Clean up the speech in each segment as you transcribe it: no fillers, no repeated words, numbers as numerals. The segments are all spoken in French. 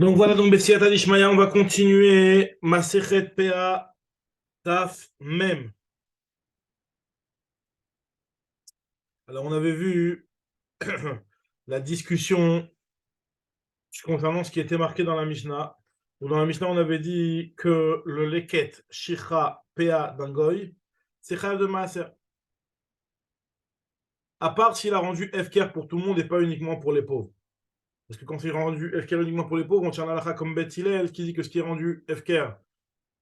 Donc voilà, donc Bessiata Dishmaya, on va continuer Masechet PA Taf Mem. Alors on avait vu la discussion concernant ce qui était marqué dans la Mishnah. Donc, dans la Mishnah, on avait dit que le leket Shicha PA d'Angoy, c'est Chayav de Maaser. À part s'il a rendu FKR pour tout le monde et pas uniquement pour les pauvres. Parce que quand il a rendu FKR uniquement pour les pauvres, on tient la comme Bet Hillel qui dit que ce qui est rendu FKR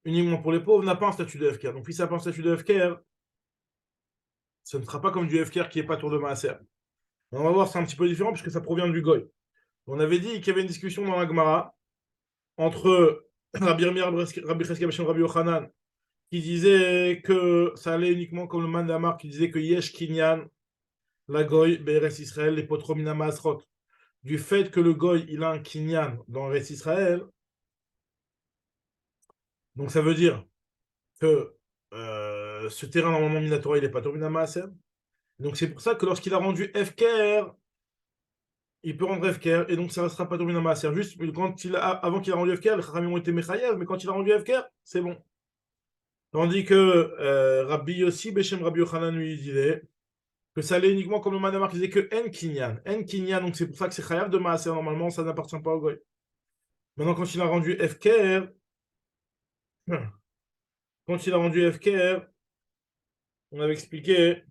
uniquement pour les pauvres n'a pas un statut de FKR. Donc si ça n'a pas un statut de FKR, ce ne sera pas comme du FKR qui n'est pas tour de Maaser. On va voir, c'est un petit peu différent puisque ça provient du Goy. On avait dit qu'il y avait une discussion dans la Gemara entre Rabbi Yirmiyah, Rabbi Cheskia Beshem, Rabbi Yochanan, qui disait que ça allait uniquement comme le Man d'Amar, qui disait que Yesh Kinyan, la Goy, Be'eretz Israël, les Potromina Masrot. Du fait que le Goy, il a un Kinyan dans Eretz Israël, donc ça veut dire que ce terrain, normalement, Minatora, il n'est pas Tormina Maaser. Donc c'est pour ça que lorsqu'il a rendu FKR, il peut rendre FKR, et donc ça ne sera pas tombé dans ma serre. Juste avant qu'il a rendu FKR, les Chachamim ont été Mechayev, mais quand il a rendu FKR, c'est bon. Tandis que Rabbi Yossi, Beshem Rabbi Yochanan lui disait que ça allait uniquement comme le Manamar qui disait que En Kinyan. En Kinyan, donc c'est pour ça que c'est Chayav de Maaser, normalement ça n'appartient pas au Goy. Maintenant, quand il a rendu FKR, on avait expliqué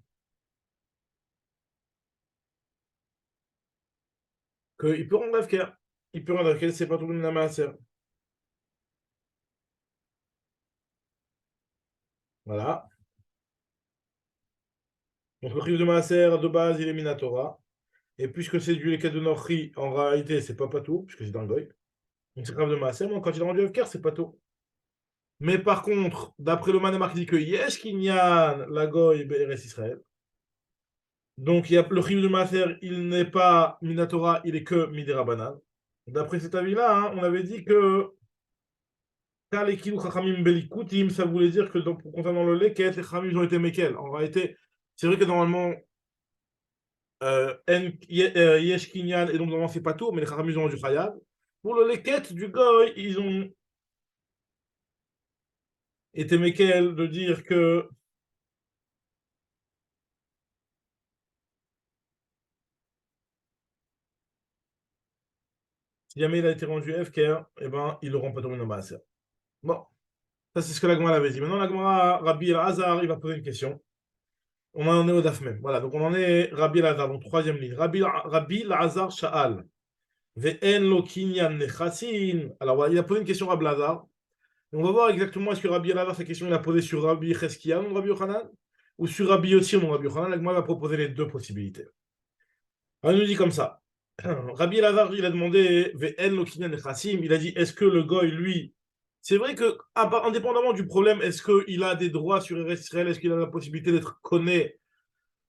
qu'il peut rendre FKR. Il peut rendre FKR, c'est pas tout le monde Maaser. Voilà. Donc le Riv de Maaser, de base, il est Minatora. Et puisque c'est du leket de Nochi, en réalité, c'est pas Pato, puisque c'est dans le Goy. Donc c'est grave de Maaser, mais quand il a rendu FKR, c'est Pato. Mais par contre, d'après le Manemar qui dit que Yesh Kinyan, la Goy, Be'eretz Israël. Donc il y a le Riv de Maaser, il n'est pas Minatora, il est que Midera Banane. D'après cet avis-là, hein, on avait dit que Kalekilu Chachamim Belikutim, ça voulait dire que concernant le leket, les Chachamim ont été Mekel. En réalité, c'est vrai que normalement, Yesh Kinyan, et donc normalement c'est Pato, mais les Chachamim ont du Chayab. Pour le leket du Goy, ils ont été Mekel de dire que si jamais il a été rendu FKR, eh ben, ils l'auront pas tombé dans Maaser. Bon, ça c'est ce que la Gemara avait dit. Maintenant, la Gemara, Rabbi El-Hazar, il va poser une question. On en est au DAF même. Voilà, donc on en est Rabbi El-Hazar, donc troisième ligne. Rabbi El-Hazar Sha'al. Ve'en lo kinyan nechassin. Alors voilà, il a posé une question à Rabbi El-Hazar. On va voir exactement est-ce que Rabbi El-Hazar, sa question, il a posé sur Rabbi Cheskia, non Rabbi Yochanan, ou sur Rabbi Yossi, non Rabbi Yochanan. La Gemara va proposer les deux possibilités. Alors, il nous dit comme ça. Rabbi Elazar, il a demandé, Ve'en lo kinyan nechassim. Il a dit, est-ce que le goy, lui, c'est vrai que, indépendamment du problème, est-ce qu'il a des droits sur Eretz Israël, est-ce qu'il a la possibilité d'être conné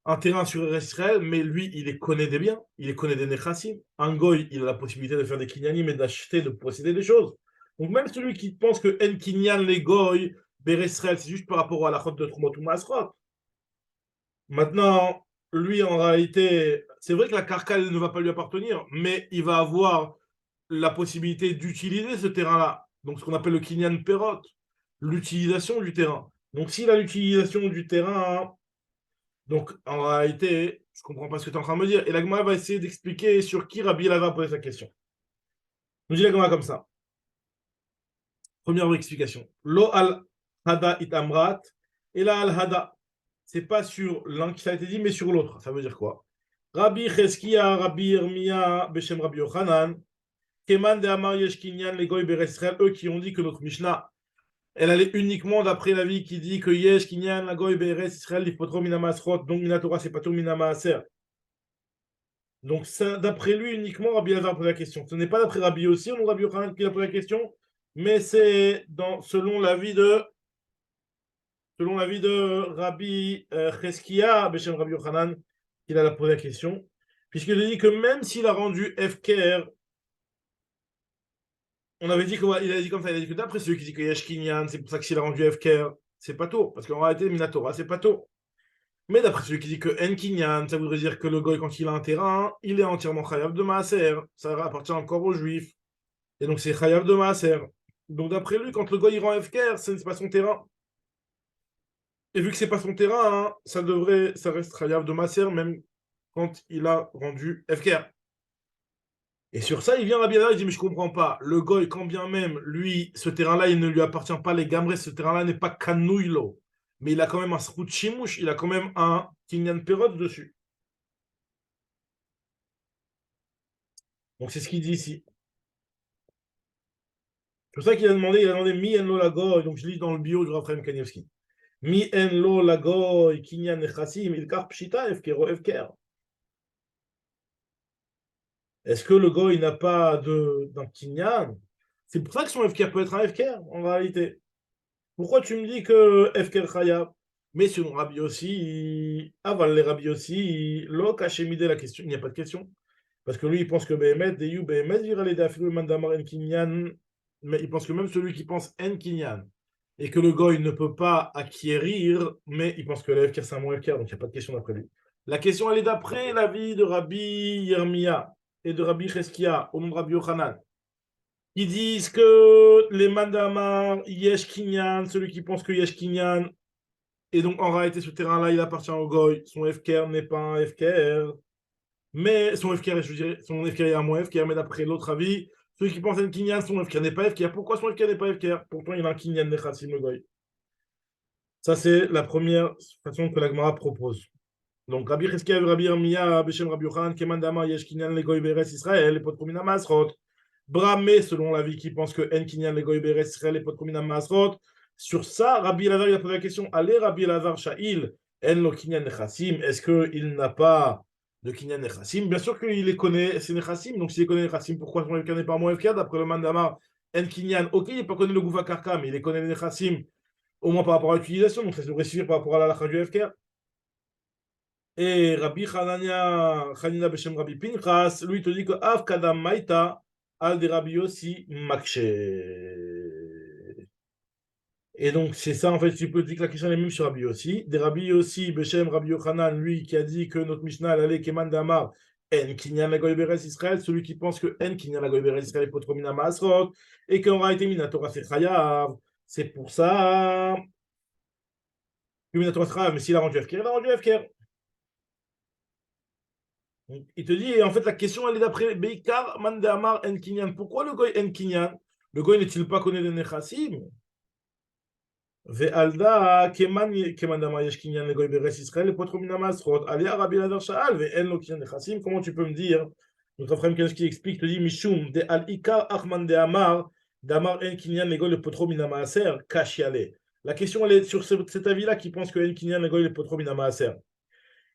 un terrain sur Eretz Israël, mais lui, il est conné des biens, il est conné des nechassim. Un goy, il a la possibilité de faire des kinyanim et d'acheter, de posséder des choses. Donc même celui qui pense que en kinyan les goy, Eretz Israël, c'est juste par rapport à la chôte de Trumot ou Masrot. Maintenant, lui, en réalité, c'est vrai que la carcasse ne va pas lui appartenir, mais il va avoir la possibilité d'utiliser ce terrain-là. Donc, ce qu'on appelle le Kinyan Perot, l'utilisation du terrain. Donc, s'il a l'utilisation du terrain, donc en réalité, je ne comprends pas ce que tu es en train de me dire. Et la Gemara va essayer d'expliquer sur qui Rabbi Elazar va poser sa question. Nous dit la Gemara comme ça. Première explication. Lo al hada it amrat, et la al hada. C'est pas sur l'un qui ça a été dit, mais sur l'autre. Ça veut dire quoi? Rabbi Cheskia, Rabbi Yirmiyah, Beshem Rabbi Yochanan, Keman de Amar Yeshkinyan, les Goy Beresrel, eux qui ont dit que notre Mishnah, elle allait uniquement d'après l'avis qui dit que Yeshkinyan, la Goy Beres Israël, l'Ifpotro Minamasrot, donc Minatora, c'est pas tout Minamaser. Donc d'après lui uniquement, Rabbi Lazar pose la question. Ce n'est pas d'après Rabbi aussi, on Rabbi Yochanan qui a posé la question, mais c'est selon l'avis de Rabbi Cheskia, Beshem Rabbi Yochanan, qu'il a posé la question, puisqu'il dit que même s'il a rendu FKR, on avait dit qu'il a dit comme ça, il a dit que d'après celui qui dit que Yesh Kinyan, c'est pour ça que s'il a rendu FKR, c'est pas tôt, parce qu'en réalité, Minatora, c'est pas tôt. Mais d'après celui qui dit que En Kinyan, ça voudrait dire que le goy, quand il a un terrain, il est entièrement khayab de Maaser, ça appartient encore aux juifs. Et donc, c'est Chayav de Maaser. Donc, d'après lui, quand le goy il rend FKR, ce n'est pas son terrain. Et vu que c'est pas son terrain, hein, ça reste Chayav de Maaser, même quand il a rendu FKR. Et sur ça, il vient Rabbi Elazar, il dit, mais je comprends pas. Le goy, quand bien même, lui, ce terrain-là, il ne lui appartient pas, les gamres, ce terrain-là n'est pas kanouilo. Mais il a quand même un srout chimouche, il a quand même un kinyan perot dessus. Donc c'est ce qu'il dit ici. C'est pour ça qu'il a demandé mi en lo la goy. Donc je lis dans le bio du Raphaël Kanievski. Mi en lo la goy, kinyan nechassim, il kar pshita, efkero efker. Est-ce que le goy n'a pas d'un kinyan? C'est pour ça que son efker peut être un efker, en réalité. Pourquoi tu me dis que Efker Chaya? Mais selon Rabbi aussi, aval les Rabbi aussi, lo kashemide la question, il n'y a pas de question. Parce que lui, il pense que Behemet, Deyu, Behemet, vira les dafilu mandamar en kinyan, mais il pense que même celui qui pense en kinyan, et que le goy ne peut pas acquérir, mais il pense que le Efker, c'est un mot Efker, donc il n'y a pas de question d'après lui. La question, elle est d'après l'avis de Rabbi Yermia et de Rabbi Cheskia, au nom de Rabbi Yochanan. Ils disent que les mandamar, Yesh Kinyan, celui qui pense que Yesh Kinyan, et donc en réalité ce terrain-là, il appartient au Goy, son FKR n'est pas un FKR, mais son FKR, je dirais, son FKR est un moins FKR, mais d'après l'autre avis, celui qui pense à un Kinyan, son FKR n'est pas FKR. Pourquoi son FKR n'est pas FKR? Pourtant il a un Kinyan Nechassim, le Goy. Ça, c'est la première façon que l'Agmara propose. Donc, Rabbi Cheskia, Rabbi Armia, Beshem Rabbi Yochanan, Kemandama, Yesh Kinyan, les Goy Beres Israël, les Potkomina Masrot. Bramé, selon l'avis qui pense que En Kinyan, les Goy Beres Israël, les Potkomina Masrot. Sur ça, Rabbi Elazar, il a posé la question, allez, Rabbi Elazar Sha'il, En lo Kinyan Nechassim, est-ce qu'il n'a pas de Kinyan Nechassim? Bien sûr qu'il les connaît, c'est Nechassim, donc s'il les connaît Nechassim, pourquoi son FK n'est pas moins FK? D'après le Mandamar, En Kinyan, ok, il n'est pas connu le Gouva Karka, mais il les connaît les Nechassim, au moins par rapport à l'utilisation, donc ça devrait suffire par rapport à la lacha du FK. Et Rabbi Hanania, Hanina Beshem Rabbi Pinchas, lui, il te dit que Av Kadam Maïta, Al de Rabbi Yossi Makshe. Et donc, c'est ça, en fait, tu peux dire que la question est même sur Rabbi Yossi. Des Rabbi Yossi, Beshem Rabbi Yochanan, lui, qui a dit que notre Mishnah, elle allait Keman Damar, En Kinyan Lagoy Beres Israël, celui qui pense que En Kinyan Lagoy Beres Israël est Potromina Masrot, et qu'en réalité, Minatora c'est Chayav. C'est pour ça que Minatora c'est Chayav, mais s'il a rendu FKR, il a rendu FKR. Il te dit, et en fait, la question, elle est d'après Beikar Mandamar En Kinyan. Pourquoi le goy En Kinyan? Le goy n'est-il pas connu de Nechassim? Ve'alda Kemandamar Yesh Kinyan le goy Beres Israël, le potro minamasrot. Alia Rabbi Lazar Sha'al, Ve'en lo Kinyan Nechassim. Comment tu peux me dire? Notre frère qui explique, te dit, Mishum, de Al-Ikar Achman de Amar, Damar En Kinyan le goy le potro minamaser, Kashiale. La question, elle est sur cet avis-là qui pense que En Kinyan le goy le potro minamaser.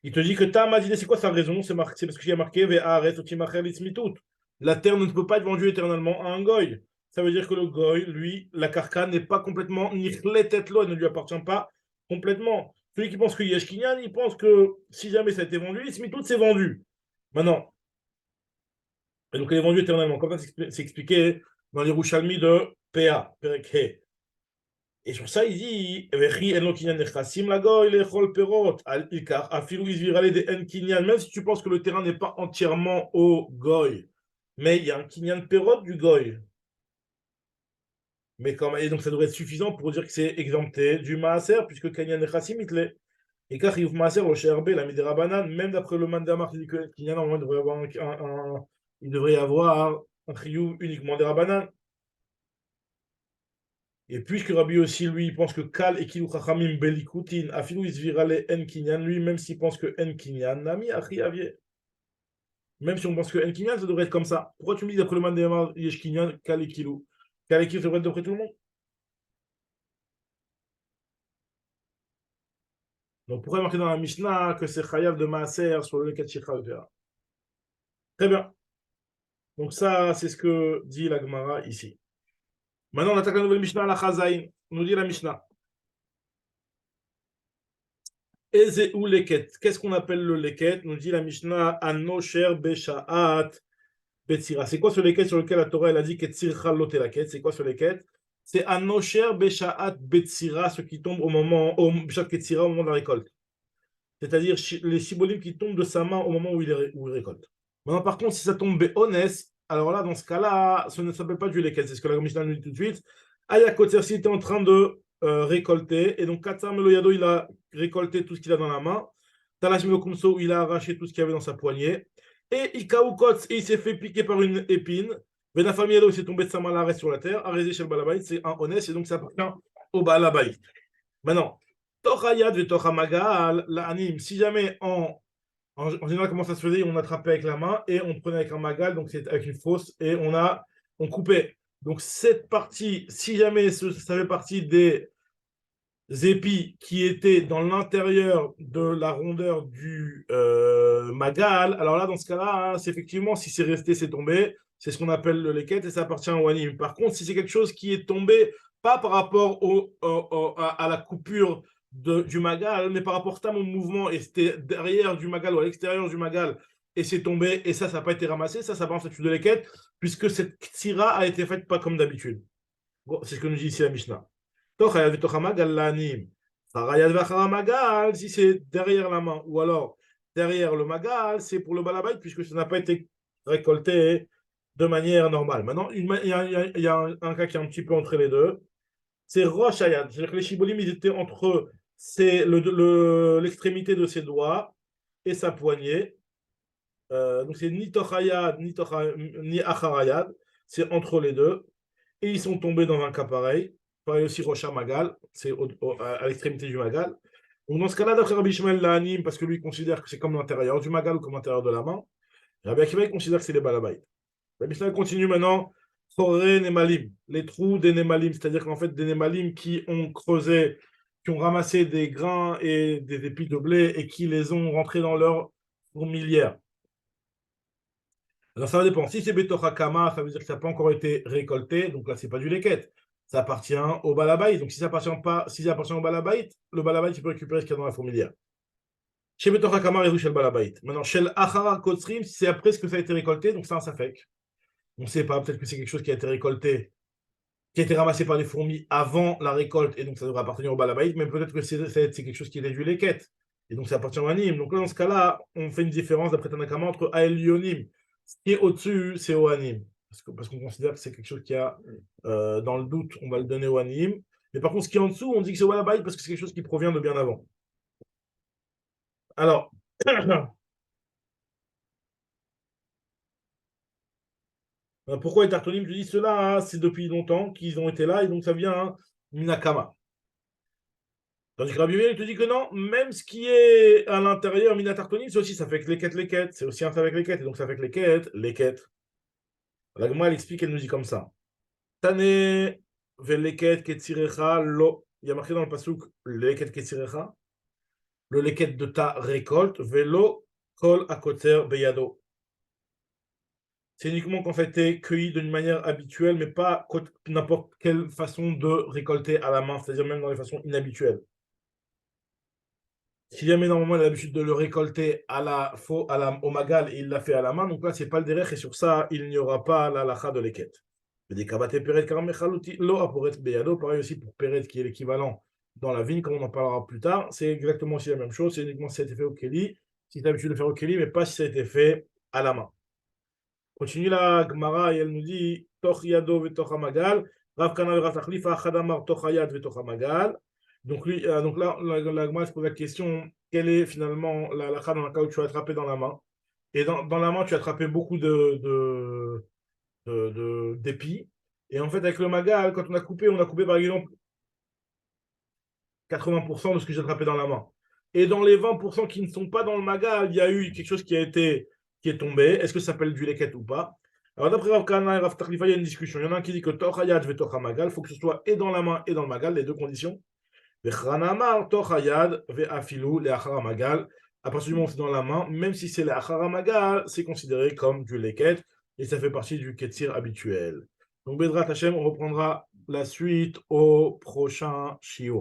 Il te dit que Tam a dit, c'est quoi sa raison? C'est parce qu'il y a marqué la terre ne peut pas être vendue éternellement à un goy. Ça veut dire que le goy, lui, la carca n'est pas complètement nichletetlo, elle ne lui appartient pas complètement. Celui qui pense que Yesh Kinyan, il pense que si jamais ça a été vendu, Smitout c'est vendu. Maintenant, et donc elle est vendue éternellement. Comme ça, c'est expliqué dans les Rouchalmi de PA, Perek. Et sur ça, il dit, même si tu penses que le terrain n'est pas entièrement au goy, mais il y a un kinyan perot du goy. Mais quand, et donc ça devrait être suffisant pour dire que c'est exempté du maaser, puisque kinyan nechassim, il l'est. Et car il maaser au sherbe, la midera banane, même d'après le mandamar qui dit que kinyan, normalement, il devrait y avoir un chiyuv uniquement des rabanan. Et puisque Rabbi aussi, lui, il pense que Kal et Kilu Chachamim Belikutin, Afilou Isvirale En Kinyan, lui, même s'il pense que En Kinyan, Nami Achi Avie. Même si on pense que En Kinyan, ça devrait être comme ça. Pourquoi tu me dis d'après le Mandéamar, Yesh Kinyan, Kal et Kilu? Kal et Kilu, ça devrait être d'après tout le monde. Donc pourquoi marquer dans la Mishnah que c'est Chayav de Maaser sur le Ketchicha Utera? Très bien. Donc ça, c'est ce que dit la Gemara ici. Maintenant, on attaque la nouvelle Mishnah, la Chazaïn. Nous dit la Mishnah. Eze ou leket. Qu'est-ce qu'on appelle le leket? Nous dit la Mishnah, Anosher Beshaat Betsira. C'est quoi ce leket sur lequel la Torah elle a dit Ketzircha lotelaket? C'est quoi ce leket? C'est Anosher Beshaat Betsira, ce qui tombe au moment, au Beshaat Ketzira, au moment de la récolte. C'est-à-dire les shibolim qui tombent de sa main au moment où il récolte. Maintenant, par contre, si ça tombe Be'ones, alors là, dans ce cas-là, ça ne s'appelle pas du leket. C'est ce que la Mishnah nous dit tout de suite. Aya Kotser, si était en train de récolter, et donc Katsar Meloyado, il a récolté tout ce qu'il a dans la main. Talash Melokumso, il a arraché tout ce qu'il y avait dans sa poignée. Et Ikaou Kots, il s'est fait piquer par une épine. Benafamiado, il s'est tombé de sa main sur la terre. Arrêté chez le Balabait, c'est un honnête, et donc ça appartient au Balabait. Maintenant, Tochayad ve Tochamagal, la anime, si jamais en général, comment ça se faisait? On attrapait avec la main et on prenait avec un magal, donc c'est avec une fausse, et on coupait. Donc cette partie, si jamais ça fait partie des épis qui étaient dans l'intérieur de la rondeur du magal, alors là, dans ce cas-là, hein, c'est effectivement, si c'est resté, c'est tombé. C'est ce qu'on appelle le leket et ça appartient au anim. Par contre, si c'est quelque chose qui est tombé, pas par rapport à la coupure du magal, mais par rapport au mouvement, et c'était derrière du magal ou à l'extérieur du magal, et c'est tombé, et ça n'a pas été ramassé, ça va en statut de leket, puisque cette ktira a été faite pas comme d'habitude. Bon, c'est ce que nous dit ici la Mishnah. Si c'est derrière la main, ou alors derrière le magal, c'est pour le balabait, puisque ça n'a pas été récolté de manière normale. Maintenant, il y a un cas qui est un petit peu entre les deux. C'est Rosh Hayad. C'est-à-dire que les Shibolim, ils étaient entre l'extrémité de ses doigts et sa poignée. Donc c'est ni Tochayad, ni Acharayad. C'est entre les deux. Et ils sont tombés dans un cas pareil. Pareil aussi Rocha Magal, c'est à l'extrémité du Magal. Donc dans ce cas-là, d'après Rabbi Ishmael l'anime, parce que lui il considère que c'est comme l'intérieur du Magal ou comme l'intérieur de la main. Rabbi Akiva il considère que c'est les balabait. Rabbi Ishmael continue maintenant. Foré Nemalim, les trous des Nemalim, c'est-à-dire qu'en fait des Nemalim qui ont creusé, qui ont ramassé des grains et des épis de blé et qui les ont rentrés dans leur fourmilière. Alors ça va dépendre. Si c'est Betochakama, ça veut dire que ça n'a pas encore été récolté, donc là c'est pas du leket. Ça appartient au balabait. Donc si ça appartient pas, si ça appartient au balabait, le balabait il peut récupérer ce qu'il y a dans la fourmilière. Chez Betochakama, résout chez le balabait. Maintenant, chez l'Achara Kotsrim, c'est après ce que ça a été récolté, donc c'est un safek. On ne sait pas, peut-être que c'est quelque chose qui a été récolté, qui a été ramassé par les fourmis avant la récolte, et donc ça devrait appartenir au balabait, mais peut-être que c'est quelque chose qui est du leket, et donc ça appartient au anim. Donc là, dans ce cas-là, on fait une différence d'après Tanakama entre Ael Yonim. Ce qui est au-dessus, c'est au anim. Parce qu'on considère que c'est quelque chose qui a, dans le doute, on va le donner au anim. Mais par contre, ce qui est en dessous, on dit que c'est au balabait parce que c'est quelque chose qui provient de bien avant. Alors, pourquoi les Tartonim? Je dis cela, hein, c'est depuis longtemps qu'ils ont été là, et donc ça vient hein, Minakama. Tandis que Rabbi Meir, il te dit que non, même ce qui est à l'intérieur, Minatartonim, c'est aussi, ça fait que les quêtes, c'est aussi un ça avec les quêtes, et donc ça fait que les quêtes. La Gemara, elle explique, elle nous dit comme ça. Tane veleket ketzirecha lo. Il y a marqué dans le pasuk leket ketzirecha, le leket de ta récolte, velo kol akotzer beyado. C'est uniquement qu'en fait, tu es cueilli d'une manière habituelle, mais pas n'importe quelle façon de récolter à la main, c'est-à-dire même dans les façons inhabituelles. Si jamais normalement il a l'habitude de le récolter au magal et il l'a fait à la main, donc là c'est pas le derech et sur ça il n'y aura pas la lacha de leket. Pareil aussi pour Peret qui est l'équivalent dans la vigne, comme on en parlera plus tard, c'est exactement aussi la même chose, c'est uniquement si ça a été fait au Keli, si tu as l'habitude de faire au Keli, mais pas si ça a été fait à la main. Continue la Gemara et elle nous dit Toch yado vetoch hamagal, Rav Kana v'Rav Tachlifa, Chadamar toch hayad vetoch hamagal. Donc là, la Gemara se pose la question quelle est finalement la halakha dans le cas où tu as attrapé dans la main. Et dans la main, tu as attrapé beaucoup d'épis. Et en fait, avec le magal, quand on a coupé par exemple 80% de ce que j'ai attrapé dans la main. Et dans les 20% qui ne sont pas dans le magal, il y a eu quelque chose qui est tombé. Est-ce que ça s'appelle du leket ou pas? Alors d'après Rav Kana et Rav Tachlifa, il y a une discussion. Il y en a un qui dit que Tochayad ve Tochamagal, il faut que ce soit et dans la main et dans le magal, les deux conditions. Vechanamar Tochayad ve Afilu le Acharamagal. À partir du moment où c'est dans la main, même si c'est le Acharamagal, c'est considéré comme du leket et ça fait partie du ketzir habituel. Donc Bedrat Hashem, on reprendra la suite au prochain shiur.